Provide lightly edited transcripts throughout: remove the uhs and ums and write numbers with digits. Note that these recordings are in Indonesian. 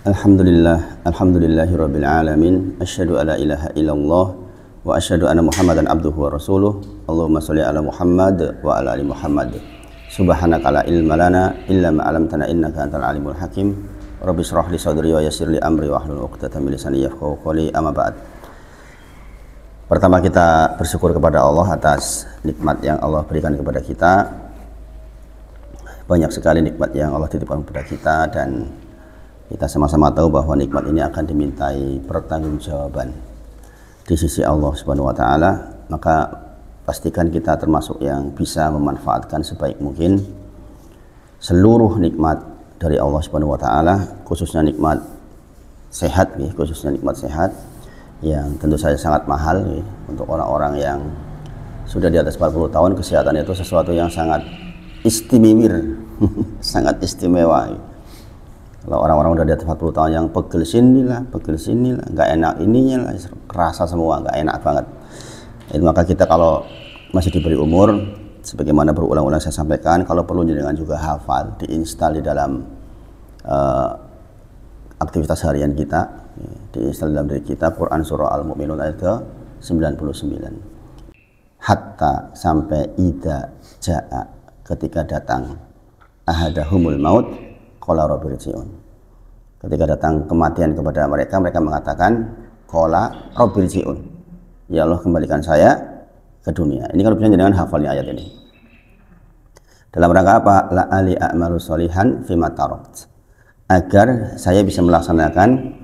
Alhamdulillahirabbil alamin. Asyhadu alla ilaha illallah wa asyhadu anna Muhammadan abduhu wa rasuluh. Allahumma shalli ala Muhammad wa ala ali Muhammad. Subhanaka la ilma lana illa ma 'allamtana innaka antal alimul hakim. Rabbi shrah li sadri wa yassir li amri wa hlul 'uqdatam min lisani yafqahu qawli. Amma ba'd. Pertama, kita bersyukur kepada Allah atas nikmat yang Allah berikan kepada kita. Banyak sekali nikmat yang Allah titipkan kepada kita, dan kita sama-sama tahu bahwa nikmat ini akan dimintai pertanggungjawaban di sisi Allah Subhanahu wa taala. Maka pastikan kita termasuk yang bisa memanfaatkan sebaik mungkin seluruh nikmat dari Allah Subhanahu wa taala, khususnya nikmat sehat, khususnya nikmat sehat yang tentu saja sangat mahal untuk orang-orang yang sudah di atas 40 tahun. Kesehatan itu sesuatu yang sangat istimewir, sangat istimewa. Kalau orang-orang udah di atas 40 tahun yang pegel sinilah, nggak enak ininya lah, kerasa semua, nggak enak banget. Maka kita kalau masih diberi umur, sebagaimana berulang-ulang saya sampaikan, kalau perlu dengan juga hafal, diinstal di dalam aktivitas harian kita, diinstal dalam diri kita Quran surah Al-Mu'minun ayat ke-99. Hatta sampai ida ja'a, ketika datang ahadahumul maut qala rabbi rji'un. Ketika datang kematian kepada mereka, mereka mengatakan qala rabbi rji'un, ya Allah kembalikan saya ke dunia. Ini kalau bisa dengan hafalnya ayat ini. Dalam rangka apa? La ali a'malu sholihan fima tarakt, agar saya bisa melaksanakan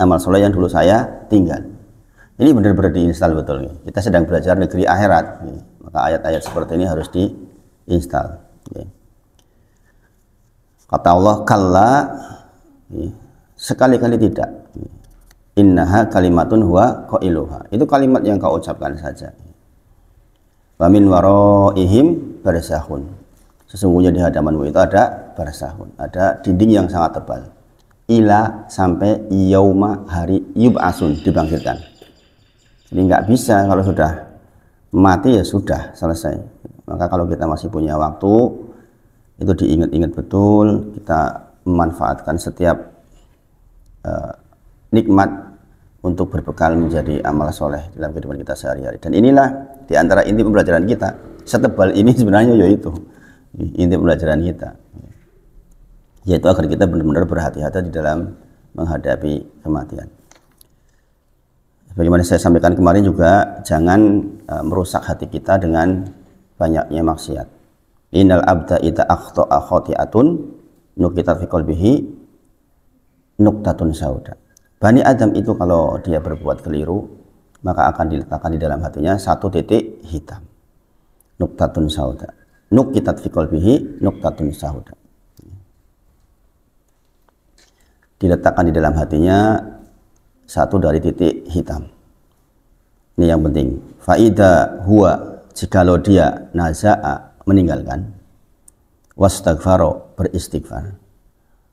amal soleh yang dulu saya tinggal. Ini benar-benar diinstal betul. Kita sedang belajar negeri akhirat, maka ayat-ayat seperti ini harus diinstal. Kata Allah, kalla, sekali-kali tidak. Innaha kalimatun huwa qailuha, itu kalimat yang kau ucapkan saja. Wa min waraihim barzahun, sesungguhnya di hadapanmu itu ada barzahun, ada dinding yang sangat tebal. Ila, sampai yauma, hari yub'asun, dibangkitkan. Jadi nggak bisa, kalau sudah mati ya sudah selesai. Maka kalau kita masih punya waktu, itu diingat-ingat betul, kita memanfaatkan setiap nikmat untuk berbekal menjadi amal soleh dalam kehidupan kita sehari-hari. Dan inilah diantara inti pembelajaran kita. Setebal ini sebenarnya yaitu inti pembelajaran kita, yaitu agar kita benar-benar berhati-hati di dalam menghadapi kematian. Bagaimana saya sampaikan kemarin juga, jangan merusak hati kita dengan banyaknya maksiat. Innal abda idza akhta'a khati'atun nukitat fi qalbihi nuqtatun sauda. Bani Adam itu kalau dia berbuat keliru, maka akan diletakkan di dalam hatinya satu titik hitam. Nuqtatun sauda. Nukitat fi qalbihi nuqtatun sauda. Diletakkan di dalam hatinya satu dari titik hitam. Ini yang penting. Faida huwa, jikalau dia naza'a, meninggalkan, wastaghfaro, beristighfar,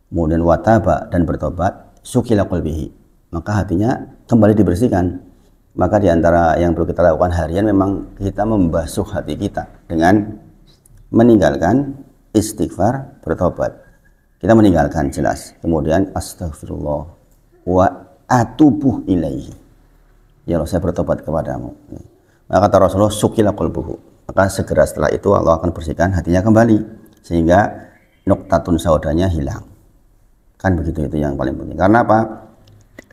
kemudian wataba, dan bertobat, sukila qalbihi, maka hatinya kembali dibersihkan. Maka diantara yang perlu kita lakukan harian, memang kita membasuh hati kita dengan meninggalkan, istighfar, bertobat. Kita meninggalkan jelas, kemudian astagfirullah wa atubuh ilaihi, ya Allah saya bertobat kepadamu. Maka kata Rasulullah, sukila qalbuhu, maka segera setelah itu Allah akan bersihkan hatinya kembali, sehingga nuqtatun saudanya hilang. Kan begitu, itu yang paling penting. Karena apa?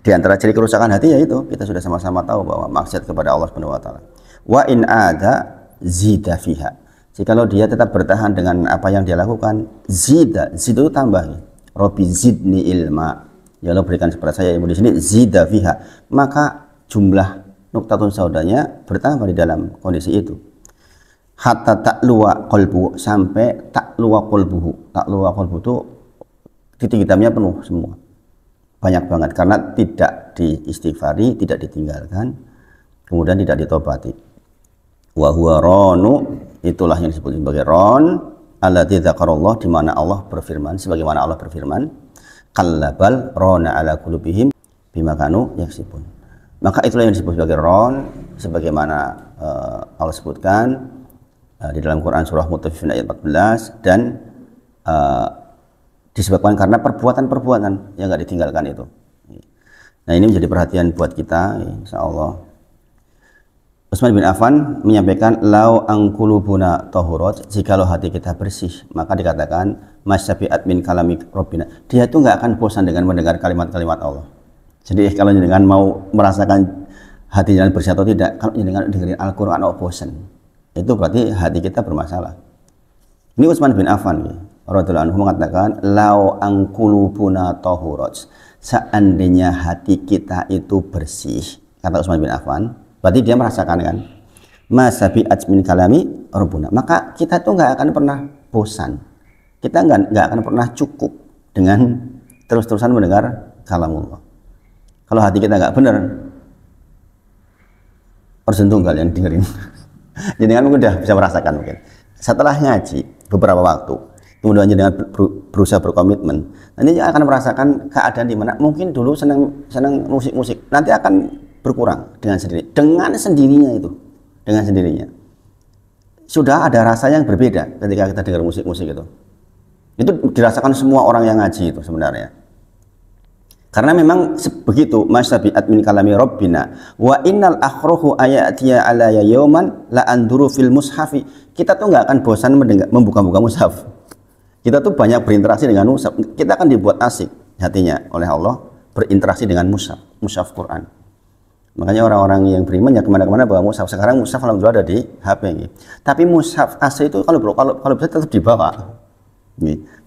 Di antara ciri kerusakan hati yaitu kita sudah sama-sama tahu bahwa maksiat kepada Allah Subhanahu wa taala. Wa in ada zida fiha, jikalau dia tetap bertahan dengan apa yang dia lakukan, zida, zid itu tambah. Rabbi zidni ilma, ya Allah berikan kepada saya ilmu. Di sini zida fiha, maka jumlah nuqtatun saudanya bertambah di dalam kondisi itu. Hatta ta'luwa qalbu, sampai ta'luwa qalbuhu. Ta'luwa qalbu itu titik hitamnya penuh semua, banyak banget, karena tidak diistighfari, tidak ditinggalkan, kemudian tidak ditobati. Wa huwa ronu, itulah yang disebut sebagai ron, allati dzakarallah, di mana Allah berfirman, sebagaimana Allah berfirman, kallabal rona ala qulubihim bima kanu yaksibun. Maka itulah yang disebut sebagai ron, sebagaimana Allah sebutkan di dalam Quran surah Mutaffifin ayat 14, dan disebabkan karena perbuatan-perbuatan yang nggak ditinggalkan itu. Nah, ini menjadi perhatian buat kita, insya Allah. Utsman bin Affan menyampaikan, lau angkulubuna tahurat, jikalau hati kita bersih, maka dikatakan masyabi'at min kalami Rabbina. Dia itu nggak akan bosan dengan mendengar kalimat-kalimat Allah. Jadi kalau dengan mau merasakan hati jalan bersih atau tidak, kalau dengan dengerin Al-Quran atau bosan, itu berarti hati kita bermasalah. Ini Utsman bin Affan radhiyallahu anhu mengatakan, lau angkulubuna tahurat, seandainya hati kita itu bersih, kata Utsman bin Affan, berarti dia merasakan kan, masabi'at min kalami Rabbuna, maka kita tuh nggak akan pernah bosan, kita nggak akan pernah cukup dengan terus-terusan mendengar kalamullah. Kalau hati kita nggak benar, persen tunggal yang dengerin. Jadi kan mungkin udah bisa merasakan mungkin. Setelah ngaji beberapa waktu, kemudian dengan berusaha berkomitmen, nanti akan merasakan keadaan di mana mungkin dulu senang musik-musik, nanti akan berkurang dengan sendirinya itu, dengan sendirinya. Sudah ada rasa yang berbeda ketika kita dengar musik-musik itu. Itu dirasakan semua orang yang ngaji itu sebenarnya. Karena memang begitu, masyabi'at min kalami Rabbina wa innal akhruhu ayatiya ala yawman la anduru fil mushafi. Kita tuh nggak akan bosan membuka-buka mushaf. Kita tuh banyak berinteraksi dengan mushaf. Kita akan dibuat asik hatinya oleh Allah berinteraksi dengan mushaf Quran. Makanya orang-orang yang beriman ya kemana-mana bawa mushaf. Sekarang mushaf alhamdulillah ada di HP ini. Tapi mushaf asli itu kalau bisa tetap dibawa.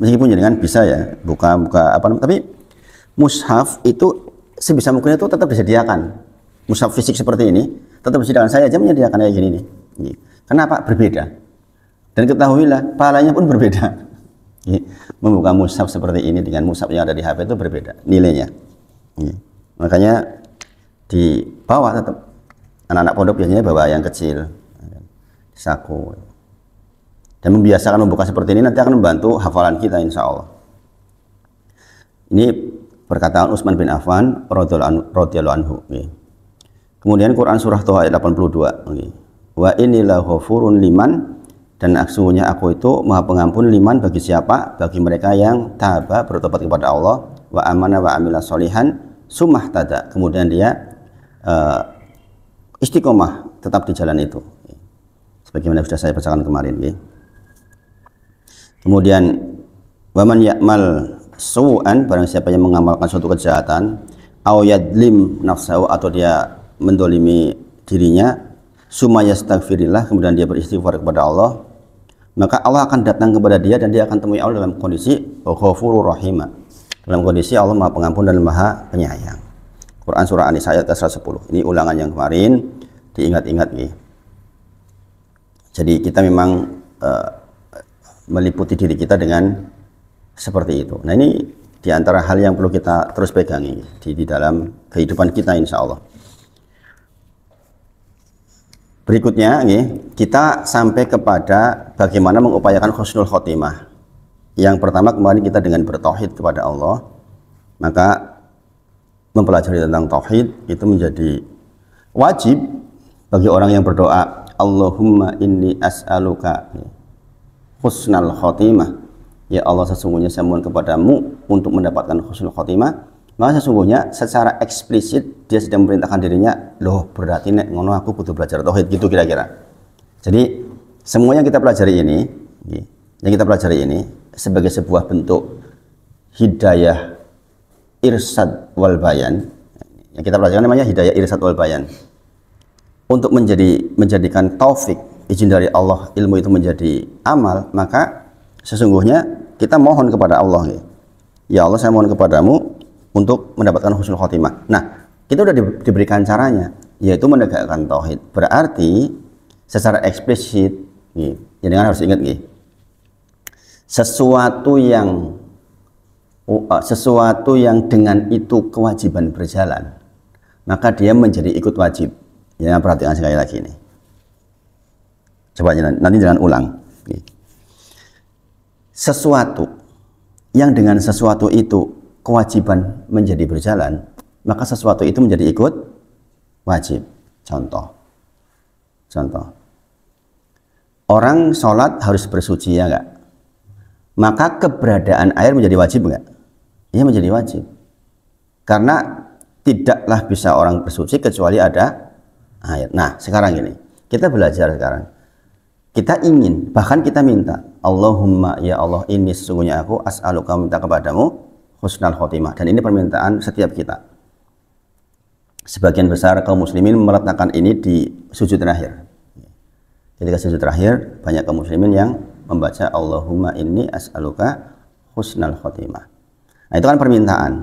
Meskipun jangan bisa ya buka apa namanya, tapi mushaf itu sebisa mungkin itu tetap disediakan. Mushaf fisik seperti ini tetap disediakan. Saya aja menyediakan kayak gini nih. Kenapa? Berbeda. Dan ketahuilah pahalanya pun berbeda. Membuka mushaf seperti ini dengan mushaf yang ada di HP itu berbeda nilainya. Makanya di bawah tetap anak-anak pondok biasanya bawa yang kecil, saku. Dan membiasakan membuka seperti ini nanti akan membantu hafalan kita insya Allah. Ini perkataan Utsman bin Affan radhiyallahu anhu. Kemudian Quran surah Thaha ayat 82. Wa inilah ghafurun liman, dan sesungguhnya aku itu maha pengampun liman bagi siapa? Bagi mereka yang taba, bertobat kepada Allah, wa amana wa amila sholihan sumah tada, kemudian dia istiqomah tetap di jalan itu. Sebagaimana sudah saya bacakan kemarin. Kemudian waman ya'mal su'an, barang siapa yang mengamalkan suatu kejahatan, au yadlim nafsahu, atau dia mendolimi dirinya, summa yastaghfirillah, kemudian dia beristighfar kepada Allah, maka Allah akan datang kepada dia dan dia akan temui Allah dalam kondisi ghafurur rahimah, dalam kondisi Allah maha pengampun dan maha penyayang. Quran surah An-Nisa ayat 110. Ini ulangan yang kemarin, diingat-ingat nih. Jadi kita memang meliputi diri kita dengan seperti itu. Nah, ini diantara hal yang perlu kita terus pegangi di dalam kehidupan kita insya Allah. Berikutnya kita sampai kepada bagaimana mengupayakan husnul khotimah. Yang pertama kemarin kita dengan bertauhid kepada Allah, maka mempelajari tentang tauhid itu menjadi wajib bagi orang yang berdoa, Allahumma inni as'aluka husnal khotimah. Ya Allah, sesungguhnya saya mohon kepadamu untuk mendapatkan husnul khotimah. Maka sesungguhnya secara eksplisit dia sedang memerintahkan dirinya, loh berarti nek ngono aku butuh belajar tauhid, gitu kira-kira. Jadi semua yang kita pelajari ini sebagai sebuah bentuk hidayah irsad wal bayan. Yang kita pelajari namanya hidayah irsad wal bayan. Untuk menjadikan taufik, izin dari Allah, ilmu itu menjadi amal, maka sesungguhnya kita mohon kepada Allah. Ya Allah, saya mohon kepadamu untuk mendapatkan husnul khotimah. Nah, kita sudah diberikan caranya, yaitu menegakkan tauhid. Berarti secara eksplisit, jadi harus ingat sesuatu yang dengan itu kewajiban berjalan, maka dia menjadi ikut wajib. Ya, perhatikan sekali lagi ini. Coba nanti jangan ulang. Sesuatu yang dengan sesuatu itu kewajiban menjadi berjalan, maka sesuatu itu menjadi ikut wajib. Contoh. Orang sholat harus bersuci, ya enggak? maka keberadaan air menjadi wajib enggak? Iya, menjadi wajib. Karena tidaklah bisa orang bersuci kecuali ada air. Nah, sekarang ini kita belajar sekarang. Kita ingin, bahkan kita minta, Allahumma ya Allah, ini sesungguhnya aku as'aluka, minta kepadamu husnal khotimah. Dan ini permintaan setiap kita. Sebagian besar kaum muslimin meletakkan ini di sujud terakhir. Ketika sujud terakhir, banyak kaum muslimin yang membaca Allahumma inni as'aluka husnal khotimah. Nah, itu kan permintaan.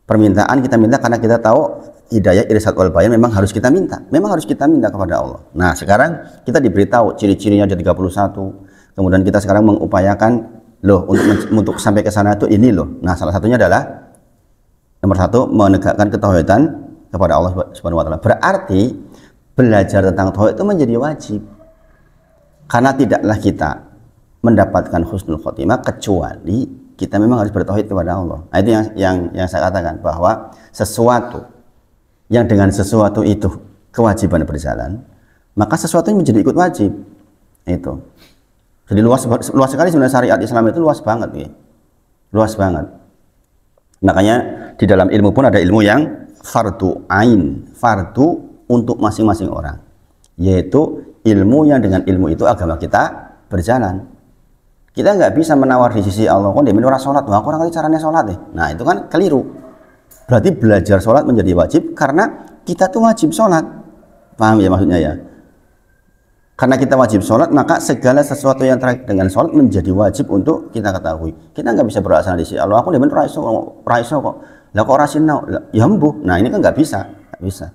Permintaan kita minta karena kita tahu hidayah irsyad wal bayan memang harus kita minta. Memang harus kita minta kepada Allah. Nah, sekarang kita diberitahu ciri-cirinya ada 31. Kemudian kita sekarang mengupayakan loh untuk sampai ke sana itu ini loh. Nah, salah satunya adalah nomor 1, menegakkan ketauhidan kepada Allah Subhanahu wa taala. Berarti belajar tentang tauhid itu menjadi wajib. Karena tidaklah kita mendapatkan husnul khotimah kecuali kita memang harus bertauhid kepada Allah. Nah, itu yang saya katakan, bahwa sesuatu yang dengan sesuatu itu kewajiban berjalan, maka sesuatu yang menjadi ikut wajib. Itu. Jadi luas sekali sebenarnya syariat Islam itu, luas banget ya. Luas banget. Makanya di dalam ilmu pun ada ilmu yang fardu ain, fardu untuk masing-masing orang. Yaitu ilmu yang dengan ilmu itu agama kita berjalan. Kita nggak bisa menawar di sisi Allah, kok dia menurut sholat, wah kurang kali caranya sholat deh. Nah, itu kan keliru. Berarti belajar sholat menjadi wajib karena kita tuh wajib sholat. Paham ya maksudnya ya? Karena kita wajib sholat, maka segala sesuatu yang terkait dengan sholat menjadi wajib untuk kita ketahui. Kita nggak bisa berasal di sisi Allah, aku dia menurut raiso kok. Lah kok rasinau? Ya embuh. Nah, ini kan nggak bisa, nggak bisa.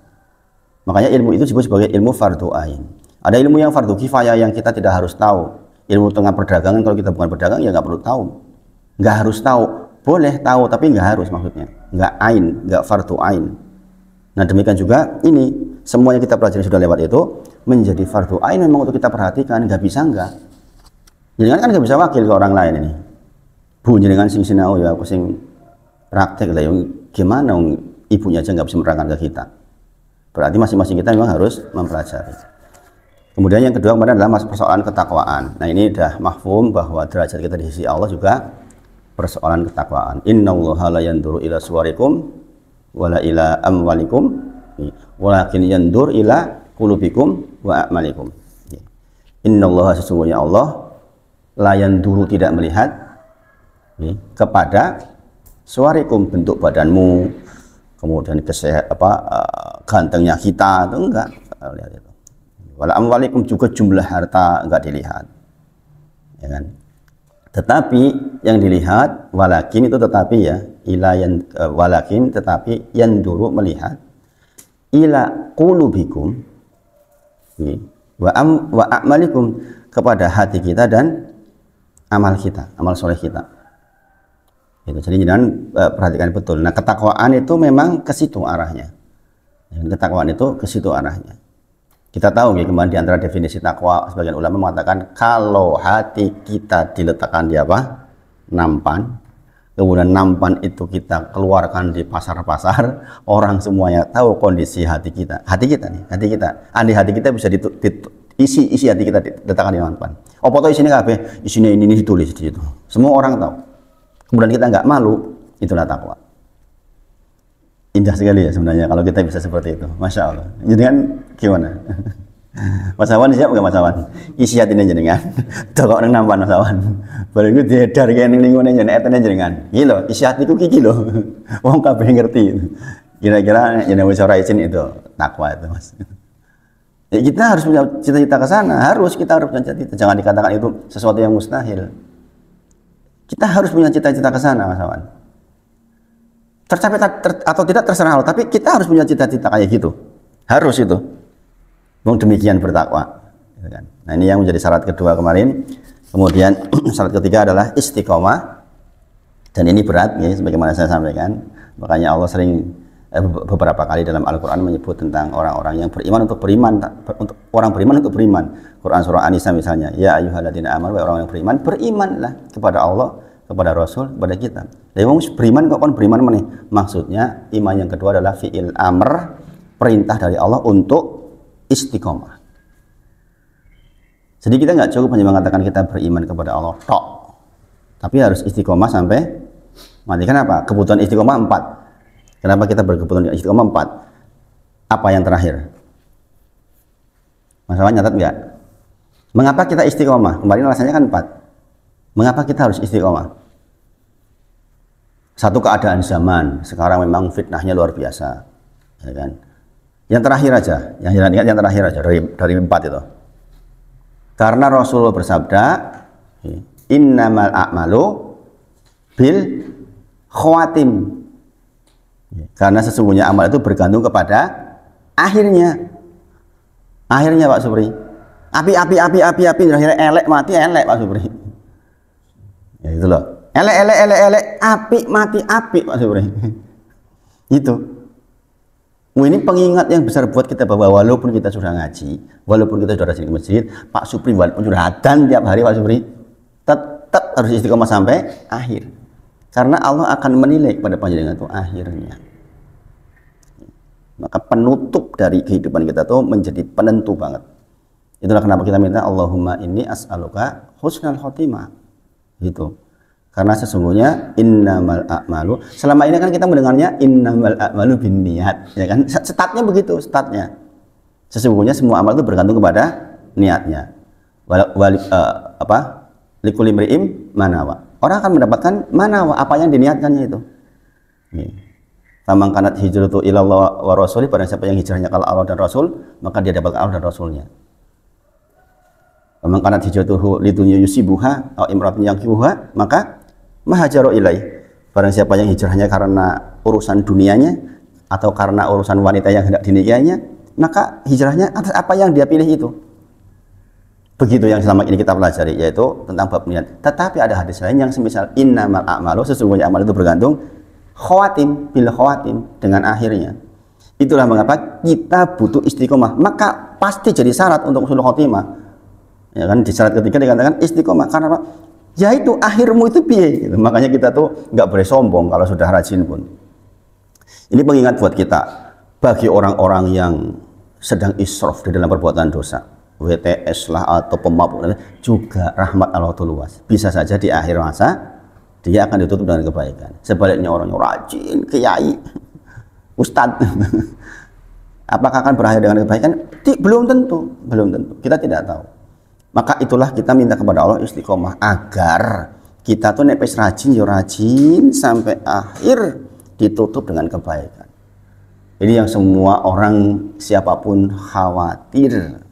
Makanya ilmu itu disebut sebagai ilmu fardu ain. Ada ilmu yang fardu kifayah yang kita tidak harus tahu. Ilmu tengah perdagangan, kalau kita bukan pedagang ya nggak perlu tahu, nggak harus tahu, boleh tahu tapi nggak harus, maksudnya nggak ain, nggak fardu ain. Nah, demikian juga ini semua yang kita pelajari sudah lewat itu menjadi fardu ain memang untuk kita perhatikan, nggak bisa nggak. Jadi kan nggak bisa wakil ke orang lain ini. Bu jenengan sing sinau ya aku sing praktek lah, yang gimana ibunya aja nggak bisa menerangkan ke kita. Berarti masing-masing kita memang harus mempelajari. Kemudian yang kedua kemarin adalah persoalan ketakwaan. Nah, ini sudah mafhum bahwa derajat kita di sisi Allah juga persoalan ketakwaan. Innallaha la yanzuru ila suwarikum wala ila amwalikum walakin yanzur ila qulubikum wa a'malikum. Innallaha, sesungguhnya Allah, la yanzuru, tidak melihat kepada suwarikum, bentuk badanmu, kemudian gantengnya kita, itu enggak lihat itu. Wala amwalikum, juga jumlah harta enggak dilihat, ya kan? Tetapi yang dilihat walakin itu tetapi ya, walakin tetapi yanduru, melihat ila qulubikum wa a'malikum, kepada hati kita dan amal kita, amal soleh kita. Itu. Jadi jangan perhatikan betul. Nah, ketakwaan itu memang ke situ arahnya. Ketakwaan itu ke situ arahnya. Kita tahu ya, kemarin di antara definisi takwa, sebagian ulama mengatakan kalau hati kita diletakkan di apa? Nampan. Kemudian nampan itu kita keluarkan di pasar-pasar, orang semuanya tahu kondisi hati kita. Hati kita nih, hati kita. Andai hati kita bisa isi hati kita diletakkan di nampan. Oh, foto isinya kabeh, isinya ini ditulis di situ. Semua orang tahu. Kemudian kita nggak malu, itulah takwa. Indah sekali ya sebenarnya kalau kita bisa seperti itu, masya Allah. Jenengan gimana? Mas Awan siap nggak Mas Awan? Isi hatinya jenengan, toko neng nampan Mas Awan. Baru itu diedar kayak neng lingkungan jenengan. Gila, isi hatiku kiki loh. Wong kabeh ngerti. Kira-kira jenengan bisa raisin itu takwa itu, Mas. Ya, kita harus punya cita-cita ke sana, kita harus punya cita-cita. Jangan dikatakan itu sesuatu yang mustahil. Kita harus punya cita-cita ke sana, Mas Awan. Tercapai atau tidak terserah Allah, tapi kita harus punya cita-cita kayak gitu. Harus itu. Demikian bertakwa. Nah, ini yang menjadi syarat kedua kemarin. Kemudian syarat ketiga adalah istiqomah. Dan ini berat, ya, sebagaimana saya sampaikan. Makanya Allah sering beberapa kali dalam Al-Quran menyebut tentang orang-orang yang beriman untuk beriman, untuk orang beriman untuk beriman. Quran surah An-Nisa misalnya, ya ayyuhalladzina amanu, orang yang beriman, berimanlah kepada Allah, kepada Rasul, kepada kita. Jadi beriman kok kan beriman mana? Maksudnya iman yang kedua adalah fi'il amr, perintah dari Allah untuk istiqomah. Jadi kita nggak cukup hanya mengatakan kita beriman kepada Allah tok. Tapi harus istiqomah sampai mati. Kenapa? Kebutuhan istiqomah 4. Kenapa kita berkebutuhan istiqomah 4? Apa yang terakhir? Masalah nyatat enggak? Mengapa kita istiqomah? Kemarin alasannya kan 4. Mengapa kita harus istiqomah? Satu, keadaan zaman. Sekarang memang fitnahnya luar biasa. Ya kan? Yang terakhir aja, yang terakhir aja dari 4 itu. Karena Rasulullah bersabda, innamal a'malu bil khawatim. Karena sesungguhnya amal itu bergantung kepada akhirnya. Akhirnya Pak Supri. Api, akhirnya elek mati elek Pak Supri. Ya itu loh. Elek, api mati api Pak Supri. Itu. Ini pengingat yang besar buat kita bahwa walaupun kita sudah ngaji, walaupun kita sudah rajin ke masjid, Pak Supri walaupun sudah adzan tiap hari Pak Supri, tetap harus istiqomah sampai akhir. Karena Allah akan menilai kepada panjenengan itu akhirnya. Maka penutup dari kehidupan kita itu menjadi penentu banget. Itulah kenapa kita minta Allahumma inni as'aluka husnal khotimah. Gitu. Karena sesungguhnya innamal a'malu, selama ini kan kita mendengarnya innamal a'malu binniyat, ya kan? Statnya begitu, statnya. Sesungguhnya semua amal itu bergantung kepada niatnya. Likulli imri'in manawa. Orang akan mendapatkan manawa, apa yang diniatkannya itu. Faman kanat hijratu ilallah wa rasuli, pada siapa yang hijrahnya kalau Allah dan Rasul, maka dia dapat Allah dan Rasulnya. Faman kanat hijratuhu lidunya yusibuha atau imratin yankihuha, maka mahajaru ilaih. Barang siapa yang hijrahnya karena urusan dunianya atau karena urusan wanita yang hendak dinikahinya, maka hijrahnya atas apa yang dia pilih itu. Begitu yang selama ini kita pelajari, yaitu tentang bab niat. Tetapi ada hadis lain yang semisal innamal a'malu, sesungguhnya amal itu bergantung khawatim bil khawatim, dengan akhirnya. Itulah mengapa kita butuh istiqomah. Maka pasti jadi syarat untuk husnul khotimah. Ya kan, di syarat ketiga dikatakan istiqomah. Karena apa? Yaitu akhirmu itu piye gitu. Makanya kita tuh nggak boleh sombong kalau sudah rajin pun. Ini pengingat buat kita bagi orang-orang yang sedang israf di dalam perbuatan dosa, WTS lah atau pemabuk, juga rahmat Allah itu luas. Bisa saja di akhir masa dia akan ditutup dengan kebaikan. Sebaliknya orang yang rajin, kiai, ustadz, apakah akan berakhir dengan kebaikan? Belum tentu. Kita tidak tahu. Maka itulah kita minta kepada Allah istiqomah agar kita tuh nepes rajin sampai akhir ditutup dengan kebaikan. Ini yang semua orang siapapun khawatir.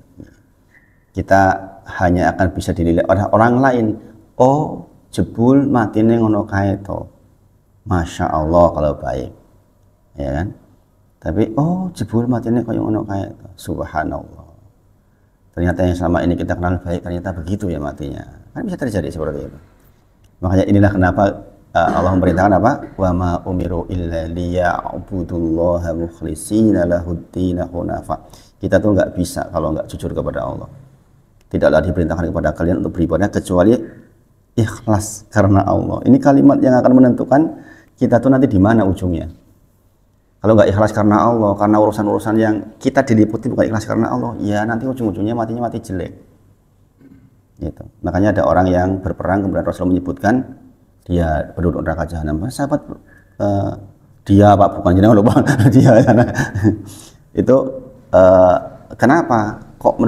Kita hanya akan bisa dinilai oleh orang lain. Oh, jebul matine ngono kae to. Masya Allah kalau baik. Ya kan? Tapi oh, jebul matine kaya ngono kae to. Subhanallah. Ternyata yang selama ini kita kenal baik ternyata begitu ya matinya. Kan bisa terjadi seperti itu. Makanya inilah kenapa Allah memerintahkan apa? Wa ma umiru illa liya'budullaha mukhlishina lahud-din hunafa. Kita tuh nggak bisa kalau nggak jujur kepada Allah. Tidaklah diperintahkan kepada kalian untuk beribadah kecuali ikhlas karena Allah. Ini kalimat yang akan menentukan kita tuh nanti di mana ujungnya. Kalau nggak ikhlas karena Allah, karena urusan-urusan yang kita diliputi bukan ikhlas karena Allah, ya nanti ujung-ujungnya matinya mati jelek. Gitu. Makanya ada orang yang berperang kemudian Rasul menyebutkan dia penduduk neraka jahanam. Sahabat dia Pak, bukan jenengan lupa dia itu kenapa kok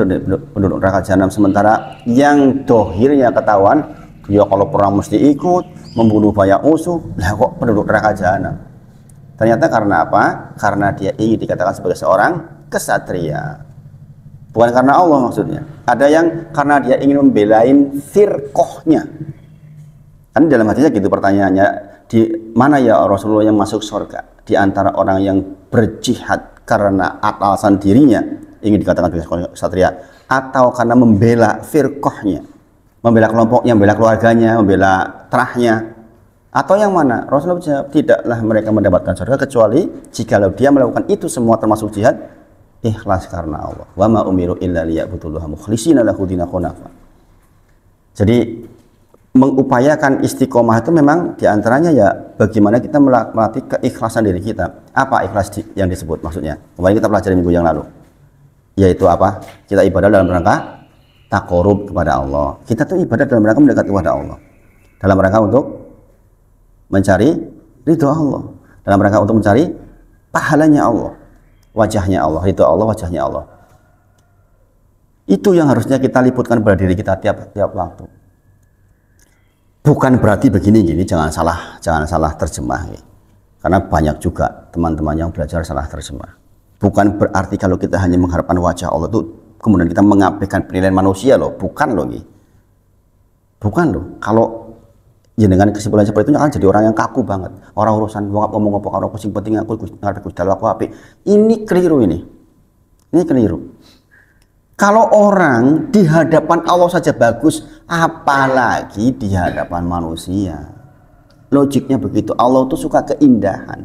penduduk neraka jahanam sementara yang dohirnya ketahuan dia kalau perang mesti ikut membunuh banyak musuh, lah kok penduduk neraka jahanam? Ternyata karena apa? Karena dia ingin dikatakan sebagai seorang kesatria. Bukan karena Allah maksudnya. Ada yang karena dia ingin membelain firqohnya. Kan dalam hatinya gitu pertanyaannya, di mana ya Rasulullah yang masuk surga? Di antara orang yang berjihad karena alasan dirinya ingin dikatakan sebagai kesatria, atau karena membela firqohnya, membela kelompoknya, membela keluarganya, membela terahnya, atau yang mana? Rasulullah jawab, tidaklah mereka mendapatkan surga kecuali jikalau dia melakukan itu semua termasuk jihad ikhlas karena Allah. Wa ma umiru illa liya'budullaha mukhlishina lahud-din hunafa. Jadi mengupayakan istiqomah itu memang diantaranya ya bagaimana kita melatih keikhlasan diri kita. Apa ikhlas yang disebut maksudnya? Kemarin kita pelajari minggu yang lalu. Yaitu apa? Kita ibadah dalam rangka taqarrub kepada Allah. Kita tuh ibadah dalam rangka mendekat kepada Allah. dalam rangka untuk mencari ridho Allah, dalam rangka untuk mencari pahalanya Allah, wajahnya Allah, ridho Allah, wajahnya Allah. Itu yang harusnya kita liputkan pada diri kita tiap waktu. Bukan berarti begini-gini, jangan salah terjemah ya. Karena banyak juga teman-teman yang belajar salah terjemah. Bukan berarti kalau kita hanya mengharapkan wajah Allah itu kemudian kita mengabaikan penilaian manusia loh, bukan loh. Bukan loh. Kalau ya dengan kesimpulan seperti itu akan jadi orang yang kaku banget. Orang urusan ngomong apa orang sing penting aku ngarep dalu aku apik. Ini keliru ini. Ini keliru. Kalau orang di hadapan Allah saja bagus, apalagi di hadapan manusia. Logiknya begitu. Allah itu suka keindahan.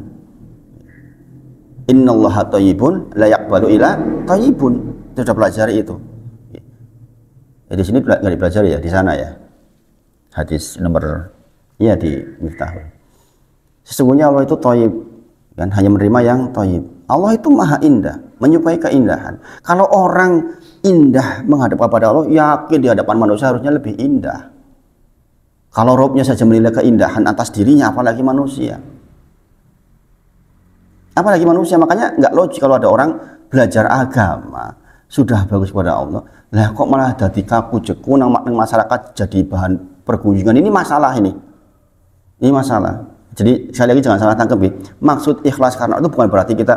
Innallaha thayyibun la yaqbalu illa thayyibun. Sudah pelajari itu. Ya, di sini nggak dipelajari ya, di sana ya. Hadis nomor ya di Miftahul. Sesungguhnya Allah itu thayyib, kan hanya menerima yang thayyib. Allah itu maha indah, menyukai keindahan. Kalau orang indah menghadap kepada Allah, yakin di hadapan manusia harusnya lebih indah. Kalau Robnya saja menilai keindahan atas dirinya, apalagi manusia. Apalagi manusia, makanya nggak logis kalau ada orang belajar agama sudah bagus kepada Allah, lah kok malah jadi kaku jeku nang masyarakat jadi bahan pergunjingan. Ini masalah ini masalah. Jadi sekali lagi jangan salah tangkap ya. Maksud ikhlas karena itu bukan berarti kita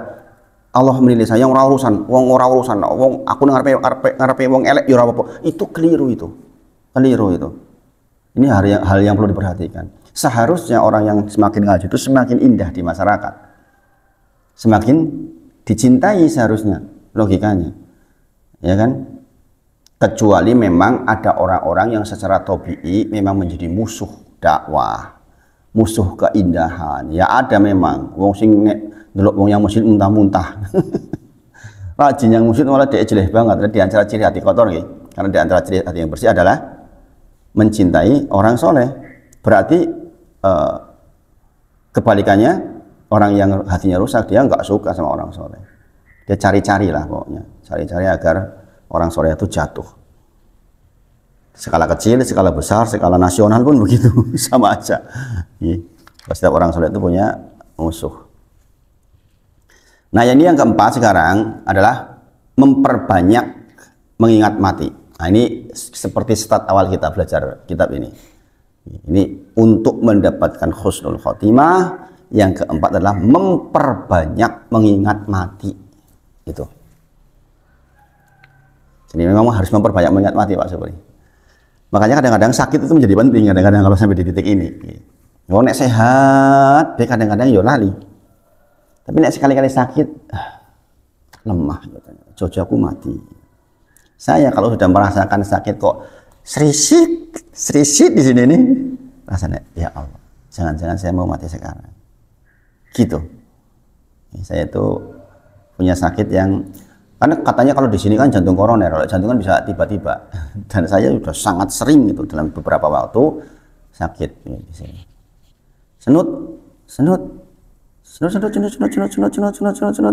Allah menilai saya ora urusan, wong ora urusan, wong aku ngarepe wong elek ya ora apa-apa. Itu keliru itu. Keliru itu. Ini hal yang perlu diperhatikan. Seharusnya orang yang semakin ngaji itu semakin indah di masyarakat. Semakin dicintai seharusnya, logikanya. Ya kan? Kecuali memang ada orang-orang yang secara tabii memang menjadi musuh dakwah, musuh keindahan. Ya ada memang wong sing delok wong yang muslim muntah-muntah. Rajin yang muslim malah dia jelek banget. Di antara ciri hati kotor ya. Karena di antara ciri hati yang bersih adalah mencintai orang soleh. Berarti kebalikannya, orang yang hatinya rusak dia nggak suka sama orang soleh. Dia cari-cari lah pokoknya, cari-cari agar orang soleh itu jatuh. Skala kecil, skala besar, skala nasional pun begitu, sama aja. Setiap orang soleh itu punya musuh. Nah, ini yang keempat sekarang adalah memperbanyak mengingat mati. Nah, ini seperti start awal kita belajar kitab ini. Ini untuk mendapatkan husnul khotimah. Yang keempat adalah memperbanyak mengingat mati. Itu. Jadi memang harus memperbanyak mengingat mati, Pak Sobri. Makanya kadang-kadang sakit itu menjadi penting, kadang-kadang kalau sampai di titik ini. Kalau nek sehat, kadang-kadang ya lali. Tapi nek sekali-kali sakit, lemah. Jojoku mati. Saya kalau sudah merasakan sakit kok serisit di sini nih, rasanya ya Allah, jangan-jangan saya mau mati sekarang. Gitu. Saya itu punya sakit yang karena katanya kalau di sini kan jantung koroner, kalau jantung kan bisa tiba-tiba. Dan saya sudah sangat sering itu dalam beberapa waktu sakit di sini. Senut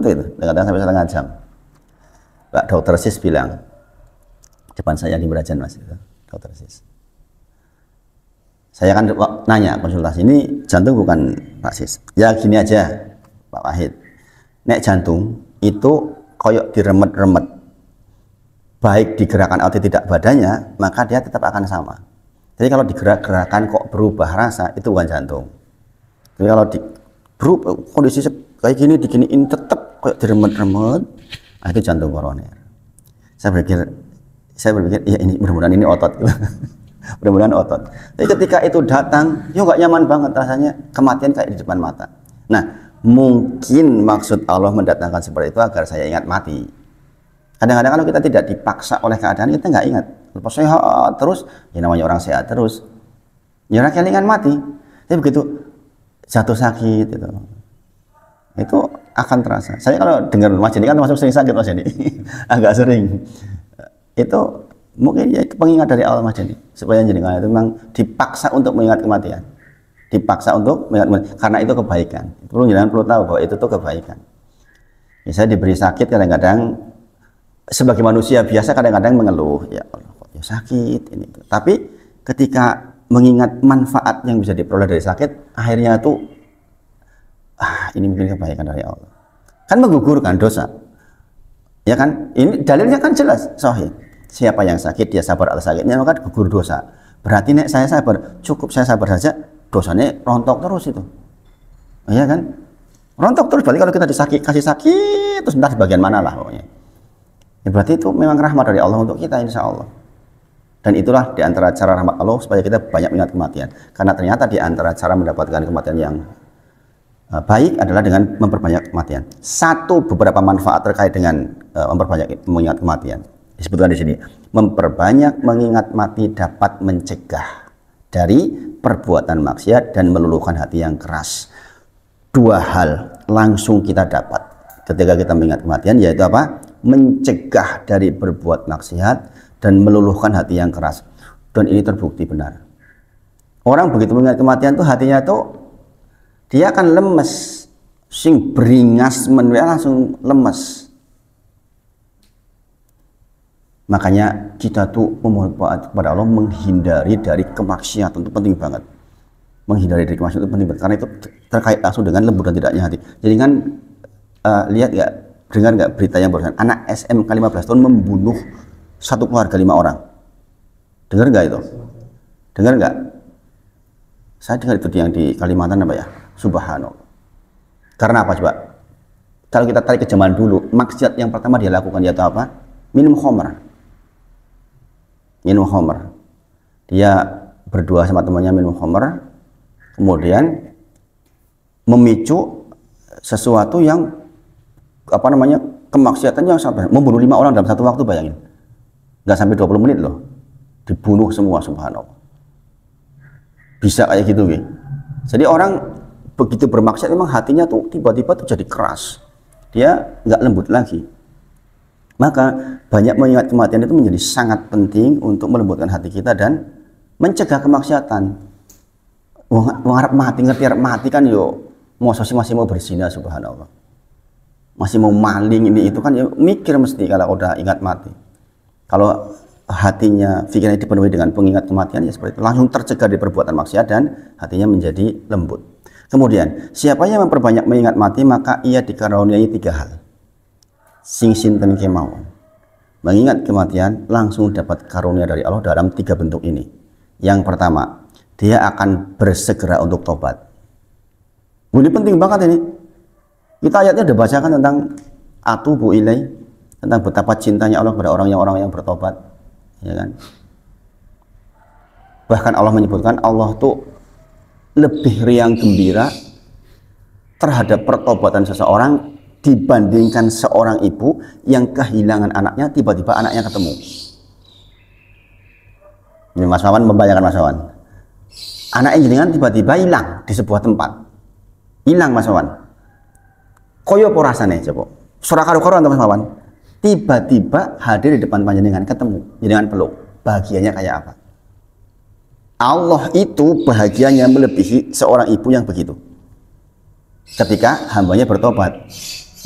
itu. Kadang sampai setengah jam. Pak Dokter Sis bilang, depan saya di Berajan Mas itu, Dokter Sis. Saya kan nanya konsultasi, ini jantung bukan Pak Sis? Ya gini aja Pak Wahid, nek jantung itu koyok diremet-remet, baik digerakkan atau tidak badannya, maka dia tetap akan sama. Jadi kalau digerak-gerakan kok berubah rasa, itu bukan jantung. Jadi kalau berubah kondisi kayak gini, diginiin tetap koyok diremet-remet, nah itu jantung koroner. Saya berpikir ya ini mudah-mudahan ini otot. Mudah-mudahan otot. Tapi ketika itu datang, ya nggak nyaman banget rasanya, kematian kayak di depan mata. Nah, mungkin maksud Allah mendatangkan seperti itu agar saya ingat mati. Kadang-kadang kalau kita tidak dipaksa oleh keadaan, kita nggak ingat. Lepas sehat terus, ya namanya orang sehat terus, ya rakyat ingat mati. Tapi begitu jatuh sakit itu akan terasa. Saya kalau dengar Mas Jenny kan termasuk sering sakit Mas Jenny, agak sering. Itu mungkin ya itu pengingat dari Allah Mas Jenny, supaya jenengan itu memang dipaksa untuk mengingat kematian, dipaksa untuk mengingat kematian, karena itu kebaikan. Jenengan perlu tahu bahwa itu tuh kebaikan. Ya, saya diberi sakit kadang-kadang sebagai manusia biasa kadang-kadang mengeluh, ya Allah kok ya sakit ini. Tapi ketika mengingat manfaat yang bisa diperoleh dari sakit, akhirnya tuh ini mungkin kebaikan dari Allah. Kan menggugurkan dosa. Ya kan? Ini dalilnya kan jelas, sahih. Siapa yang sakit dia sabar atas sakitnya maka gugur dosa. Berarti nek saya sabar, cukup saya sabar saja, dosanya rontok terus itu. Iya kan? Rontok terus, berarti kalau kita kasih sakit terus entah di bagian mana lah pokoknya. Ya berarti itu memang rahmat dari Allah untuk kita, insya Allah. Dan itulah diantara cara rahmat Allah supaya kita banyak mengingat kematian. Karena ternyata diantara cara mendapatkan kematian yang baik adalah dengan memperbanyak kematian. Beberapa manfaat terkait dengan memperbanyak mengingat kematian. Disebutkan di sini, memperbanyak mengingat mati dapat mencegah dari perbuatan maksiat dan meluluhkan hati yang keras. 2 hal langsung kita dapat ketika kita mengingat kematian, yaitu apa? Mencegah dari berbuat maksiat dan meluluhkan hati yang keras. Dan ini terbukti benar. Orang begitu mengingat kematian tuh hatinya tuh dia akan lemes, sing beringas menwe langsung lemes. Makanya kita tuh memohon kepada Allah menghindari dari kemaksiatan, itu penting banget. Menghindari dari kemaksiatan itu penting banget karena itu terkait langsung dengan lembut dan tidaknya hati. Jadi kan lihat nggak, dengar nggak berita yang barusan anak SMK 15 tahun membunuh satu keluarga 5 orang. Dengar nggak itu? Dengar nggak? Saya dengar itu yang di Kalimantan apa ya? Subhanallah. Karena apa coba? Kalau kita tarik ke zaman dulu, maksiat yang pertama dia lakukan yaitu apa? Minum khamr. Minum khamr. Dia berdua sama temannya minum khamr, kemudian memicu sesuatu yang apa namanya? Kemaksiatan yang sampai membunuh 5 orang dalam satu waktu, bayangin. Nggak sampai 20 menit loh, dibunuh semua, subhanallah. Bisa kayak gitu gitu. Jadi orang begitu bermaksiat memang hatinya tuh tiba-tiba tuh jadi keras, dia nggak lembut lagi. Maka banyak mengingat kematian itu menjadi sangat penting untuk melembutkan hati kita dan mencegah kemaksiatan. Wong arep mati, ngerti arep mati kan yo masih mau berzina, subhanallah. Masih mau maling ini itu kan ya mikir mesti kalau udah ingat mati. Kalau hatinya, pikirannya dipenuhi dengan pengingat kematian, ya seperti itu, langsung tercegah dari perbuatan maksiat dan hatinya menjadi lembut. Kemudian, siapa yang memperbanyak mengingat mati, maka ia dikaruniai 3 hal. Sing sinten kemawon. Mengingat kematian langsung dapat karunia dari Allah dalam 3 bentuk ini. Yang pertama, dia akan bersegera untuk tobat. Ini penting banget ini. Kita ayatnya udah bacakan tentang atubu ilai, tentang betapa cintanya Allah kepada orang yang bertobat, ya kan? Bahkan Allah menyebutkan Allah tuh lebih riang gembira terhadap pertobatan seseorang dibandingkan seorang ibu yang kehilangan anaknya, tiba-tiba anaknya ketemu. Ini Mas Wawan membayangkan, Mas Wawan, anaknya jenengan tiba-tiba hilang di sebuah tempat, hilang Mas Wawan. Koyo apa rasane coba? Surah karo-karo Mas Wawan. Tiba-tiba hadir di depan panjenengan, ketemu, jenengan peluk. Bahagianya kayak apa? Allah itu bahagianya melebihi seorang ibu yang begitu. Ketika hambanya bertobat.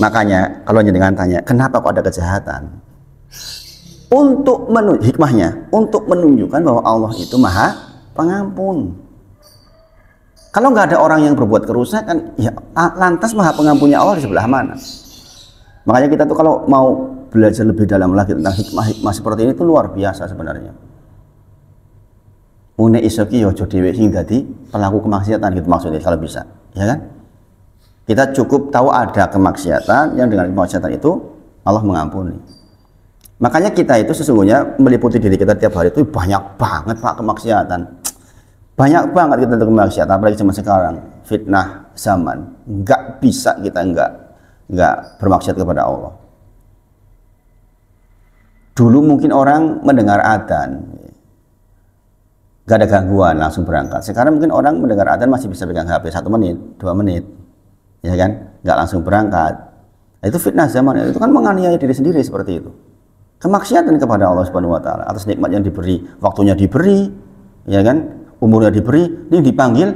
Makanya kalau jenengan tanya, kenapa kok ada kejahatan? Untuk hikmahnya, untuk menunjukkan bahwa Allah itu Maha Pengampun. Kalau nggak ada orang yang berbuat kerusakan, ya lantas Maha Pengampunnya Allah di sebelah mana? Makanya kita tuh kalau mau belajar lebih dalam lagi tentang hikmah-hikmah seperti ini itu luar biasa sebenarnya. Une iso ki yo aja dhewe sing dadi pelaku kemaksiatan gitu maksudnya kalau bisa, ya kan? Kita cukup tahu ada kemaksiatan yang dengan kemaksiatan itu Allah mengampuni. Makanya kita itu sesungguhnya meliputi diri kita tiap hari itu banyak banget Pak kemaksiatan. Banyak banget kita untuk kemaksiatan, apalagi zaman sekarang, fitnah zaman. Nggak bisa kita nggak bermaksiat kepada Allah. Dulu mungkin orang mendengar adzan, nggak ada gangguan, langsung berangkat. Sekarang mungkin orang mendengar adzan masih bisa pegang HP 1 menit, 2 menit, ya kan? Nggak langsung berangkat. Nah, itu fitnah zaman, itu kan menganiaya diri sendiri seperti itu. Kemaksiatan kepada Allah Subhanahu Wa Taala atas nikmat yang diberi, waktunya diberi, ya kan? Umurnya diberi, ini dipanggil.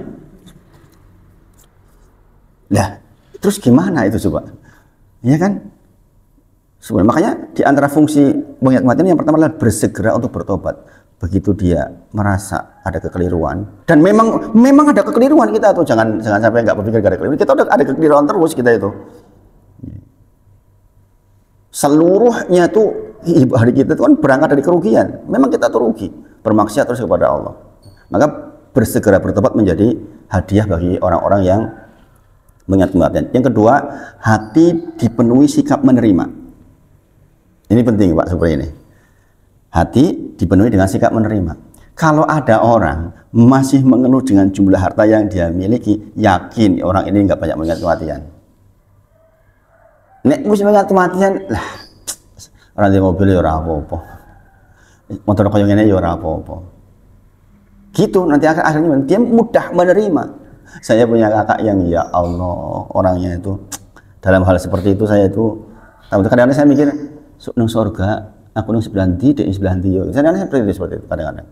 Lah, terus gimana itu coba? Ya kan? Sebenarnya makanya di antara fungsi mengingat kematian yang pertama adalah bersegera untuk bertobat. begitu dia merasa ada kekeliruan, dan memang ada kekeliruan kita tuh, jangan sampai nggak berpikir gak ada kekeliruan, kita udah ada kekeliruan terus kita itu. Seluruhnya tuh hari kita itu kan berangkat dari kerugian. Memang kita tuh rugi, bermaksiat terus kepada Allah. Maka bersegera bertobat menjadi hadiah bagi orang-orang yang mengingat kematian. Yang kedua, hati dipenuhi sikap menerima. Ini penting Pak, seperti ini. Hati dipenuhi dengan sikap menerima. Kalau ada orang masih mengeluh dengan jumlah harta yang dia miliki, yakin orang ini nggak banyak mengingat kematian. Nek mesti mengingat kematian, lah orang di mobil ya ora apa-apa, motor koyo ngene ya ora apa-apa. Gitu nanti akhirnya dia mudah menerima. Saya punya kakak yang ya Allah, orangnya itu dalam hal seperti itu saya itu kadang-kadang saya mikir nang surga aku nang sebelah ndi dek sebelah ndi yo. Saya seperti itu kadang-kadang.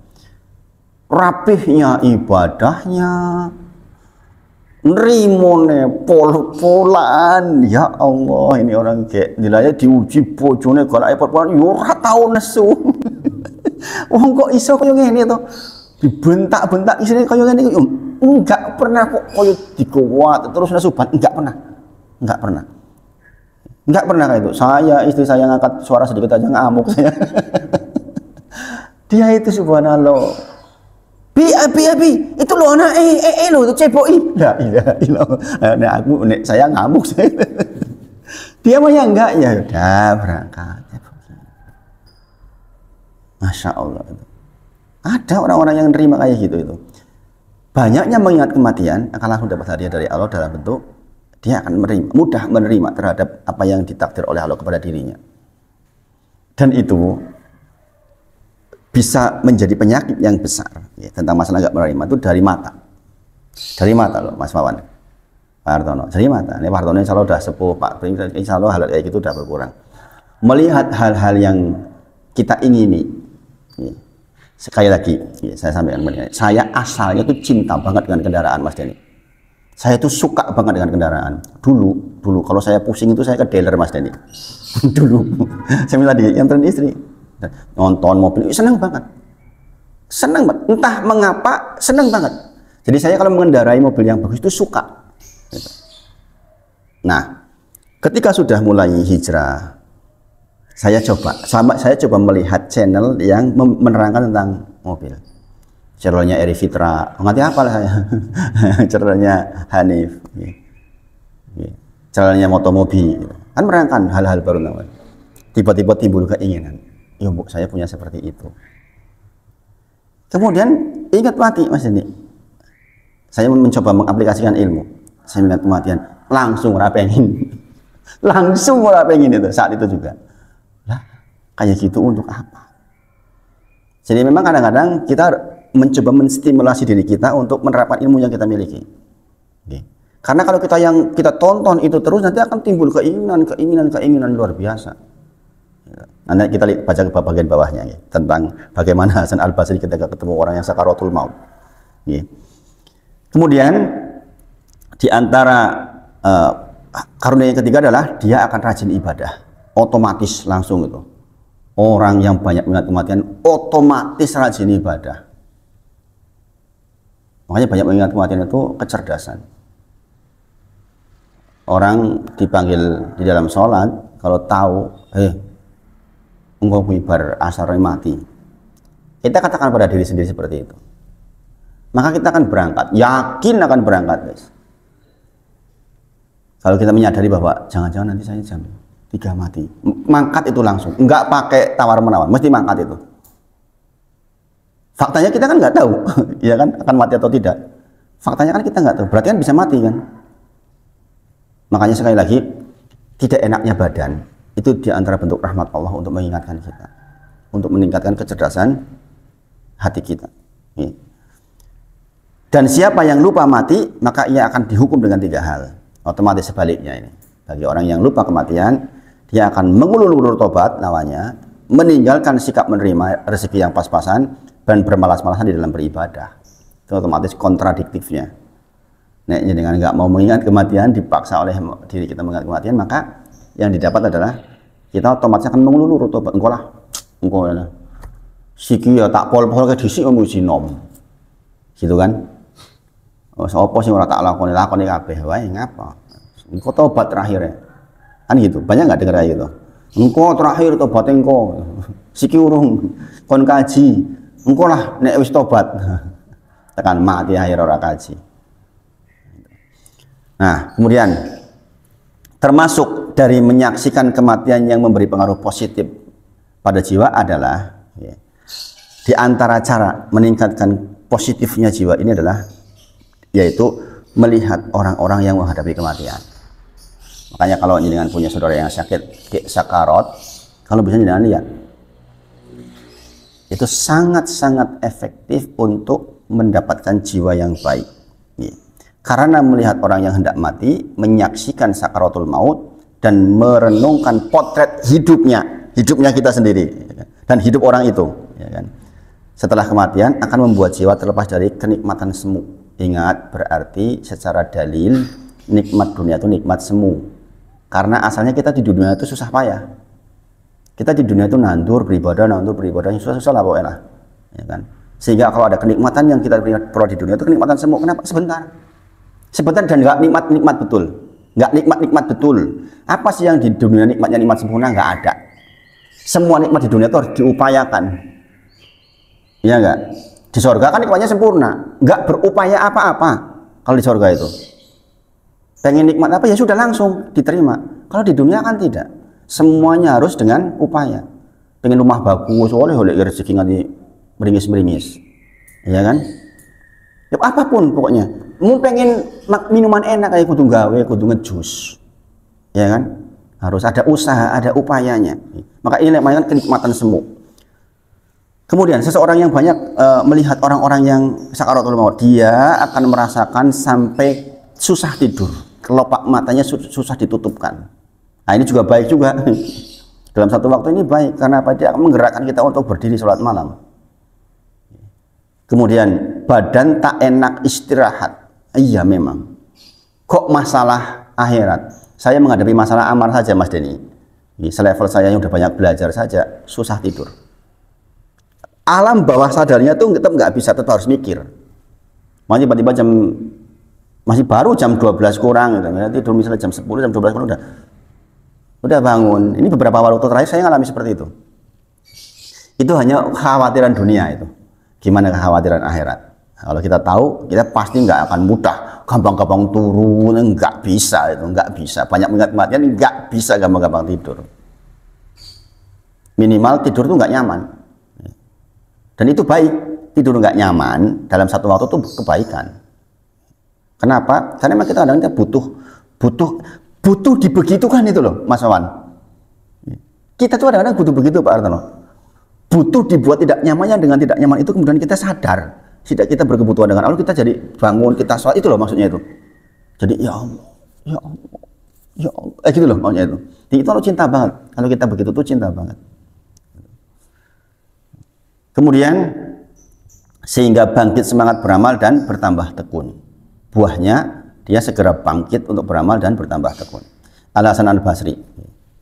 Rapihnya ibadahnya, nerimone pol-polan, ya Allah ini orang kayak nilainya diuji bojone kalau epot-polan yo ora tau nesu. Wong kok iso koyo ngene to? Dibentak-bentak isine koyo ngene iki enggak pernah kok koyo dikuat terus nesuban, enggak pernah kayak itu. Istri saya ngangkat suara sedikit aja ngamuk saya. Dia itu subhanallah. Bi, itu lo anak lo itu ceboi. La ilaha illallah. Saya ngamuk saya. Dia mah ya enggak, ya udah berangkat. Masya Allah. Ada orang-orang yang nerima kayak gitu itu. Banyaknya mengingat kematian akan langsung dapat hadiah dari Allah dalam bentuk dia akan mudah menerima terhadap apa yang ditakdir oleh Allah kepada dirinya. Dan itu bisa menjadi penyakit yang besar ya, tentang masalah nggak menerima itu dari mata loh Mas Wawan, Pak Hartono, dari mata. Ini Pak Hartono insya Allah udah sepuh, Pak, insya Allah hal kayak gitu udah berkurang. Melihat hal-hal yang kita ingini ya. Sekali lagi ya, saya sampaikan, saya asalnya tuh cinta banget dengan kendaraan Mas Denny. Saya tuh suka banget dengan kendaraan. Dulu kalau saya pusing itu saya ke dealer Mas Denny. Dulu saya minta dianterin istri, nonton mobil, senang banget, entah mengapa senang banget. Jadi saya kalau mengendarai mobil yang bagus itu suka. Nah, ketika sudah mulai hijrah, saya coba melihat channel yang menerangkan tentang mobil. Channelnya Eri Fitra, ngerti apa lah saya. Channelnya Hanif, channelnya Motomobi, kan menerangkan hal-hal baru namanya. Tiba-tiba timbul keinginan. Ya Bu, saya punya seperti itu. Kemudian ingat mati Mas ini. Saya mencoba mengaplikasikan ilmu. Saya ingat kematian, langsung rapengin. Langsung rapengin itu saat itu juga. Lah, kayak gitu untuk apa? Jadi memang kadang-kadang kita mencoba menstimulasi diri kita untuk menerapkan ilmu yang kita miliki. Oke. Karena kalau yang kita tonton itu terus nanti akan timbul keinginan luar biasa. Nanti kita baca ke bagian bawahnya ya, tentang bagaimana Hasan Al-Basri ketika ketemu orang yang sakaratul maut. Ya. Kemudian di antara karunia yang ketiga adalah dia akan rajin ibadah, otomatis langsung itu. Orang yang banyak mengingat kematian otomatis rajin ibadah. Makanya banyak mengingat kematian itu kecerdasan. Orang dipanggil di dalam sholat, kalau tahu, engkau bar asar mati, kita katakan pada diri sendiri seperti itu, maka kita akan berangkat, yakin akan berangkat guys. Kalau kita menyadari bahwa jangan-jangan nanti saya jam 3 mati, mangkat itu langsung, enggak pakai tawar-menawar, mesti mangkat itu. Faktanya kita kan nggak tahu, ya kan, akan mati atau tidak. Faktanya kan kita nggak tahu, berarti kan bisa mati kan. Makanya sekali lagi, tidak enaknya badan itu diantara bentuk rahmat Allah untuk mengingatkan kita, untuk meningkatkan kecerdasan hati kita. Dan siapa yang lupa mati, maka ia akan dihukum dengan 3 hal. Otomatis sebaliknya ini, bagi orang yang lupa kematian, dia akan mengulur-ulur tobat lawannya, meninggalkan sikap menerima rezeki yang pas-pasan, dan bermalas-malasan di dalam beribadah. Itu otomatis kontradiktifnya. Nek dengan nggak mau mengingat kematian, dipaksa oleh diri kita mengingat kematian, maka yang didapat adalah kita otomatis akan mengulur tobat. Engkau lah Siki ya tak pol-pol ke dhisik ngomong sinom. Gitu kan? Apa sih ora tak lakoni kabeh wae ngapa? Engko tobat terakhir ya. Kan gitu. Banyak enggak dengar gitu? Engko terakhir tobat engko. Siki urung kon kaji. Engko lah nek wis tobat. Tekan mati akhir ora kaji. Nah, kemudian termasuk dari menyaksikan kematian yang memberi pengaruh positif pada jiwa adalah ya, di antara cara meningkatkan positifnya jiwa ini adalah yaitu melihat orang-orang yang menghadapi kematian. Makanya kalau jenengan punya saudara yang sakit sakarat, kalau bisa jenengan lihat, itu sangat-sangat efektif untuk mendapatkan jiwa yang baik. Ya. Karena melihat orang yang hendak mati, menyaksikan sakaratul maut dan merenungkan potret hidupnya kita sendiri dan hidup orang itu, ya kan? Setelah kematian akan membuat jiwa terlepas dari kenikmatan semu. Ingat, berarti secara dalil nikmat dunia itu nikmat semu. Karena asalnya kita di dunia itu susah payah. Kita di dunia itu nandur beribadah susah-susah lah pokoknya lah, ya kan? Sehingga kalau ada kenikmatan yang kita peroleh di dunia itu kenikmatan semu. Kenapa? Sebentar dan nggak nikmat betul. Nggak nikmat betul. Apa sih yang di dunia nikmatnya nikmat sempurna? Nggak ada. Semua nikmat di dunia itu harus diupayakan. Iya nggak? Di surga kan nikmatnya sempurna, nggak berupaya apa-apa. Kalau di surga itu pengen nikmat apa ya sudah langsung diterima. Kalau di dunia kan tidak, semuanya harus dengan upaya. Pengen rumah bagus, oleh rezeki nganti meringis, ya kan? Ya apapun pokoknya. Mau pengen minuman enak kayak kudu gawe, kudu ngejus, ya kan? Harus ada usaha, ada upayanya. Maka ini namanya kenikmatan semu. Kemudian seseorang yang banyak melihat orang-orang yang sakaratul maut, dia akan merasakan sampai susah tidur, kelopak matanya susah ditutupkan. Nah ini juga baik juga. Dalam satu waktu ini baik, karena apa? Dia akan menggerakkan kita untuk berdiri sholat malam. Kemudian badan tak enak istirahat. Iya memang. Kok masalah akhirat? Saya menghadapi masalah amar saja Mas Denny. Selevel saya yang udah banyak belajar saja, susah tidur. Alam bawah sadarnya tuh tetap nggak bisa, tetap harus mikir. Makanya tiba-tiba masih baru jam 12 kurang gitu. Tidur misalnya jam 10, jam 12 kurang udah bangun. Ini beberapa waktu terakhir saya ngalami seperti itu. Itu hanya kekhawatiran dunia itu. Gimana kekhawatiran akhirat? Kalau kita tahu, kita pasti nggak akan mudah, gampang-gampang turun, nggak bisa itu, nggak bisa. Banyak mengingat kematian, nggak bisa gampang-gampang tidur. Minimal tidur tuh nggak nyaman. Dan itu baik, tidur nggak nyaman dalam satu waktu itu kebaikan. Kenapa? Karena memang kita kadang-kadang butuh dibegitukan itu loh, Mas Awan. Kita tuh kadang-kadang butuh begitu, Pak Artono. Butuh dibuat tidak nyamannya dengan tidak nyaman itu, kemudian kita sadar, tidak kita berkebutuhan dengan Allah, kita jadi bangun, kita sholat, itu loh maksudnya itu. Jadi ya Allah, gitu loh maksudnya itu. Jadi itu lo cinta banget. Kalau kita begitu tuh cinta banget. Kemudian sehingga bangkit semangat beramal dan bertambah tekun. Buahnya dia segera bangkit untuk beramal dan bertambah tekun. Al-Hasan Al-Basri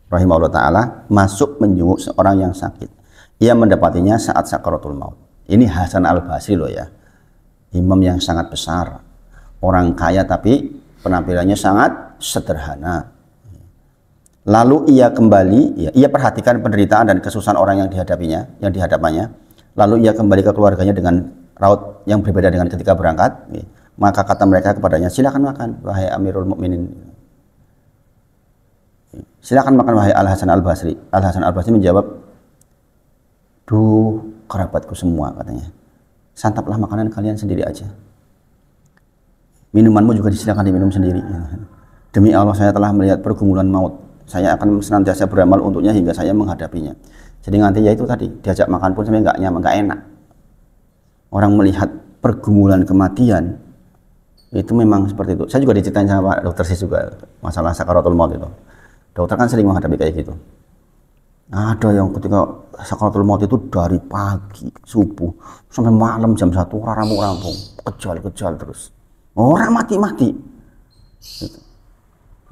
rahimahullah ta'ala masuk menjenguk seorang yang sakit. Ia mendapatinya saat sakaratul maut. Ini Hasan Al-Basri loh ya. Imam yang sangat besar. Orang kaya tapi penampilannya sangat sederhana. Lalu ia kembali, ia perhatikan penderitaan dan kesusahan orang yang dihadapannya. Lalu ia kembali ke keluarganya dengan raut yang berbeda dengan ketika berangkat. Maka kata mereka kepadanya, silakan makan, wahai Amirul Mukminin. Silakan makan, wahai Al-Hasan Al-Basri. Al-Hasan Al-Basri menjawab, duh, kerabatku semua, katanya. Santaplah makanan kalian sendiri aja. Minumanmu juga disilakan diminum sendiri. Demi Allah, saya telah melihat pergumulan maut. Saya akan senantiasa beramal untuknya hingga saya menghadapinya. Jadi nanti ya itu tadi, diajak makan pun sampai nggak nyaman, nggak enak. Orang melihat pergumulan kematian itu memang seperti itu. Saya juga diceritain sama Pak Dokter Sis juga masalah sakaratul maut itu. Dokter kan sering menghadapi kayak gitu. Ada yang ketika sakaratul maut itu dari pagi subuh sampai malam jam 1 rampung-rampung, kejal terus. Orang mati-mati. Gitu.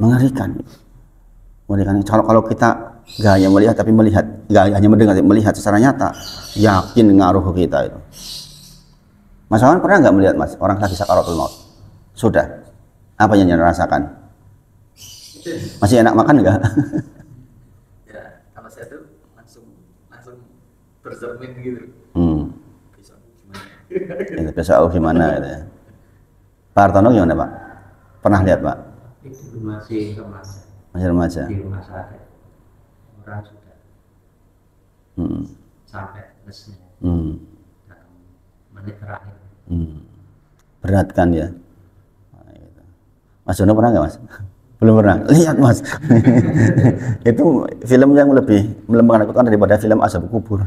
Mengerikan. Kalau kita nggak hanya melihat tapi melihat, nggak hanya mendengar tapi melihat secara nyata, yakin ngaruh ke kita itu. Mas Wawan pernah nggak melihat Mas orang lagi sakaratul maut? Sudah. Apa yang Anda rasakan? Masih enak makan nggak? Ya, kalau saya tuh langsung bercermin gitu. Besok gimana? Besok gimana gitu ya. Pak Hartono gimana Pak? Pernah lihat Pak? Itu masih remaja. Masih remaja. Di rumah sakit orang sudah sampai lesnya. Dalam menit terakhir. Berat kan ya. Mas Jono pernah nggak Mas? Belum pernah. Lihat Mas. Itu film yang lebih melembangkan aku kan daripada film Azab Kubur.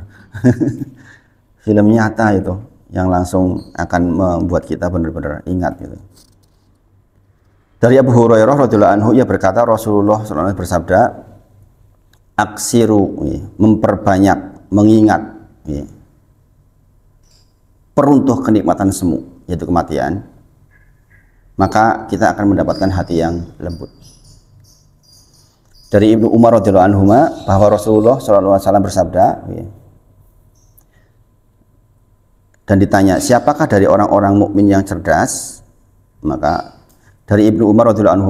Film nyata itu yang langsung akan membuat kita benar-benar ingat gitu. Dari Abu Hurairah radhiyallahu anhu, ia berkata Rasulullah SAW bersabda, aksiru, memperbanyak, mengingat, peruntuh kenikmatan semu, yaitu kematian, maka kita akan mendapatkan hati yang lembut. Dari Ibnu Umar radhiyallahu anhu bahwa Rasulullah SAW bersabda, dan ditanya, siapakah dari orang-orang mukmin yang cerdas? Maka dari Ibnu Umar radhiyallahu anhu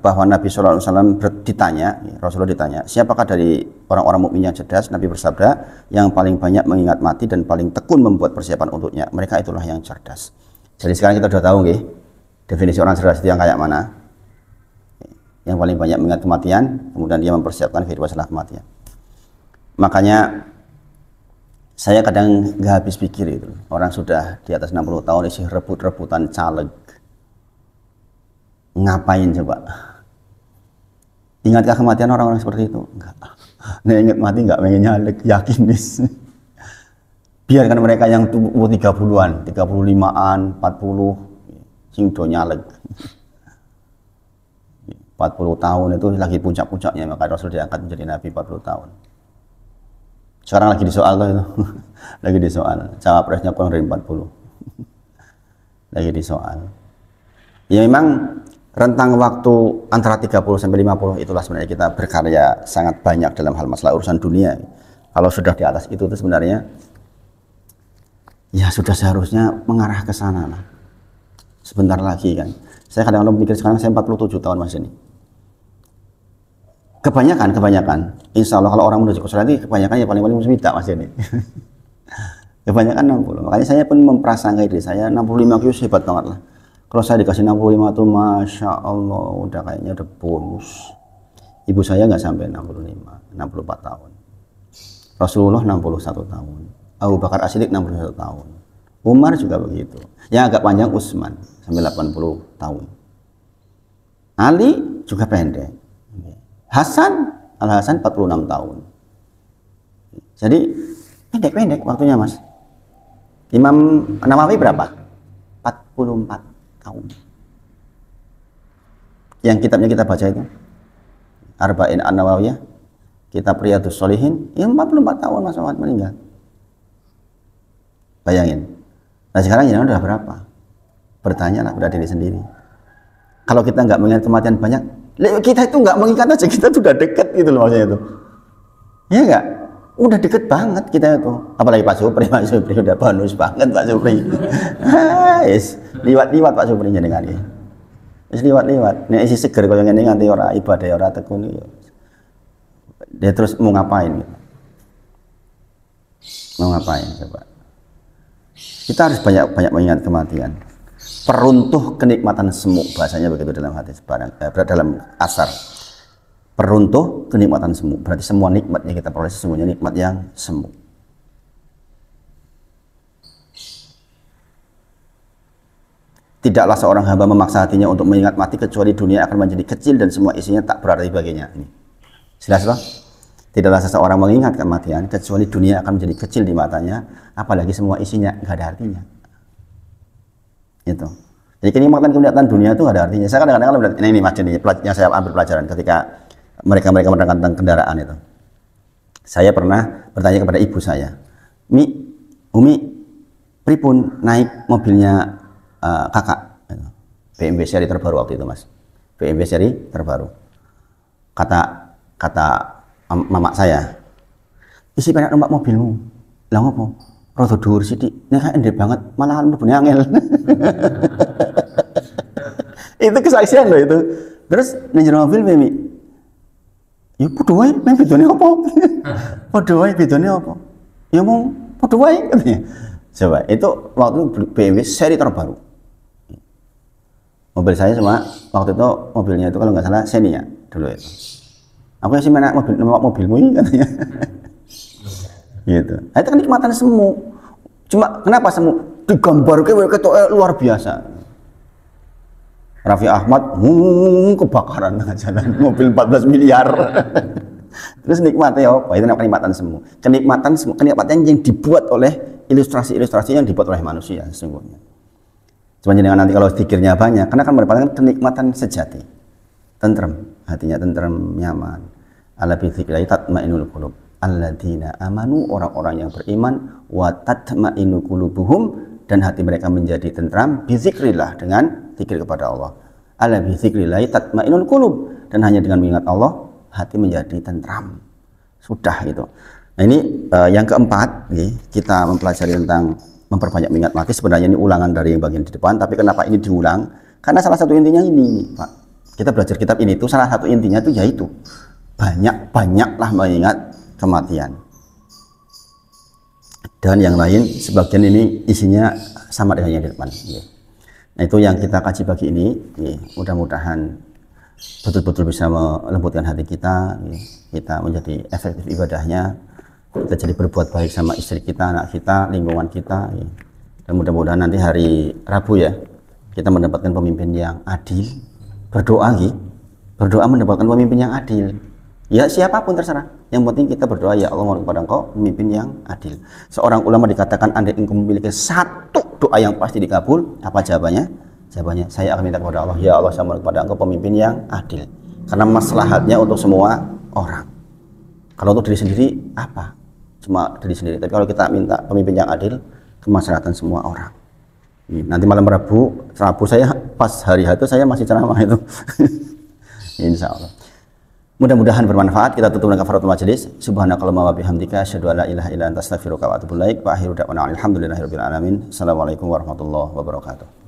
bahwa Nabi SAW ditanya, Rasulullah ditanya, siapakah dari orang-orang mukmin yang cerdas? Nabi bersabda, yang paling banyak mengingat mati dan paling tekun membuat persiapan untuknya. Mereka itulah yang cerdas. Jadi sekarang kita sudah tahu, definisi orang cerdas itu yang kayak mana? Yang paling banyak mengingat kematian, kemudian dia mempersiapkan kehidupan setelah kematian. Makanya saya kadang nggak habis pikir itu, orang sudah di atas 60 tahun isi rebut-rebutan caleg. Ngapain coba? Ingatkah kematian orang-orang seperti itu? Enggak. Nah, ingat mati enggak pengen nyalek, yakin nis. Biarkan mereka yang tumbuh 30-an, 35-an, 40 sing do nyalek. 40 tahun itu lagi puncak-puncaknya, maka Rasul diangkat menjadi nabi 40 tahun. Sekarang lagi disoal itu. Lagi disoal. Cawapresnya kurang dari 40. Lagi disoal. Ya memang rentang waktu antara 30 sampai 50 itulah sebenarnya kita berkarya sangat banyak dalam hal masalah urusan dunia. Kalau sudah di atas itu sebenarnya ya sudah seharusnya mengarah ke sana lah. Sebentar lagi kan. Saya kadang-kadang mikir sekarang saya 47 tahun Mas ini. Kebanyakan insya Allah kalau orang menuju ke surga ini kebanyakan ya paling muslim Mas ini. Kebanyakan 60. Makanya saya pun memprasangka diri saya 65 itu hebat banget lah. Kalau saya dikasih 65 tuh Masya Allah udah kayaknya udah bonus. Ibu saya nggak sampai 65, 64 tahun. Rasulullah 61 tahun. Abu Bakar As-Siddiq 61 tahun. Umar juga begitu. Yang agak panjang Utsman sampai 80 tahun. Ali juga pendek. Hasan, Al-Hasan 46 tahun. Jadi pendek-pendek waktunya Mas. Imam Nawawi berapa? 44 tahun. Yang kitabnya kita baca itu Arba'in An-Nawawiyah, kitab Riyadhus Shalihin, ya 44 tahun Mas Muhammad meninggal. Bayangin. Nah sekarang ini udah berapa? Bertanyalah pada diri sendiri. Kalau kita nggak mengingat kematian banyak, kita itu nggak mengingat aja, kita tuh udah deket gitu loh maksudnya itu. Ya nggak? Udah deket banget kita itu. Apalagi Pak Supri udah bonus banget Pak Supri. Yes, liwat-liwat Pak Supri jenengan iki. Wis liwat-liwat. Nek isi seger kaya ngene nganti ora ibadah ora tekun iki. Dia terus mau ngapain gitu. Mau ngapain coba? Kita harus banyak mengingat kematian. Peruntuh kenikmatan semu, bahasanya begitu dalam hadis dalam asar. Peruntuh kenikmatan semu, berarti semua nikmat yang kita peroleh sesungguhnya nikmat yang semu. Tidaklah seorang hamba memaksa hatinya untuk mengingat mati kecuali dunia akan menjadi kecil dan semua isinya tak berarti baginya. Ini jelas loh. Tidaklah seseorang mengingat kematian kecuali dunia akan menjadi kecil di matanya, apalagi semua isinya nggak ada artinya. Itu. Jadi kenikmatan dunia itu nggak ada artinya. Saya kadang-kadang melihat ini Mas Jeni, yang saya ambil pelajaran ketika mereka menerangkan tentang kendaraan itu. Saya pernah bertanya kepada ibu saya, Umi, pripun naik mobilnya kakak, BMW seri terbaru waktu itu Mas, BMW seri terbaru. Kata mamak saya. Isi penak numpak mobilmu. Lah ngopo? Rada dhuwur sithik. Nek endek banget, malah mlebune angel. Itu kesaksian loh itu. Terus ning jero mobil Mimi. Ya padha wae, nang bedane apa? Padha wae bedane apa? Ya mung padha wae katanya. Coba, itu waktu BMW seri terbaru. Mobil saya cuma waktu itu mobilnya itu kalau nggak salah Xenia dulu itu. Aku sih mana mobilmu ini katanya. Gitu. Nah, itu kan kenikmatan semu. Cuma kenapa semu? Digambarkan ketok luar biasa. Raffi Ahmad kebakaran tengah jalan, mobil 14 miliar. Terus nikmatnya ya apa? Itu namanya kenikmatan semu. Kenikmatan yang dibuat oleh ilustrasi-ilustrasi yang dibuat oleh manusia sesungguhnya. Cuma dengan nanti kalau zikirnya banyak, karena akan mendapatkan kenikmatan sejati. Tentrem, hatinya tentrem, nyaman. Ala bi dzikrillah tatma'innul qulub. Alladzina amanu, orang-orang yang beriman, wa tatma'innu qulubuhum, dan hati mereka menjadi tentram bi dzikrillah, dengan zikir kepada Allah. Ala bi dzikrillah tatma'innul qulub, dan hanya dengan mengingat Allah hati menjadi tentram. Sudah itu. Nah ini yang keempat, kita mempelajari tentang memperbanyak mengingat mati. Sebenarnya ini ulangan dari yang bagian di depan, tapi kenapa ini diulang? Karena salah satu intinya ini, Pak. Kita belajar kitab ini itu salah satu intinya itu yaitu banyak-banyaklah mengingat kematian. Dan yang lain sebagian ini isinya sama dengan yang di depan. Nah itu yang kita kaji pagi ini. Mudah-mudahan betul-betul bisa melembutkan hati kita, kita menjadi efektif ibadahnya, kita jadi berbuat baik sama istri kita, anak kita, lingkungan kita, dan mudah-mudahan nanti hari Rabu ya kita mendapatkan pemimpin yang adil. Berdoa mendapatkan pemimpin yang adil. Ya siapapun terserah. Yang penting kita berdoa, ya Allah mohon kepada Engkau pemimpin yang adil. Seorang ulama dikatakan andai engkau memiliki satu doa yang pasti dikabul, apa jawabannya? Jawabannya, saya akan minta kepada Allah, ya Allah saya mohon kepada Engkau pemimpin yang adil. Karena maslahatnya untuk semua orang. Kalau untuk diri sendiri apa? Cuma diri sendiri. Tapi kalau kita minta pemimpin yang adil, kemaslahatan semua orang. Nanti malam Rabu saya pas hari itu saya masih ceramah itu. Insya Allah. Mudah-mudahan bermanfaat. Kita tutup dengan kafaratul majelis. Subhanakallahumma wa bihamdika asyhadu an la ilaha illa anta astaghfiruka wa atubu ilaik. Wa akhiru da'wana alhamdulillahirabbil alamin. Assalamualaikum warahmatullahi wabarakatuh.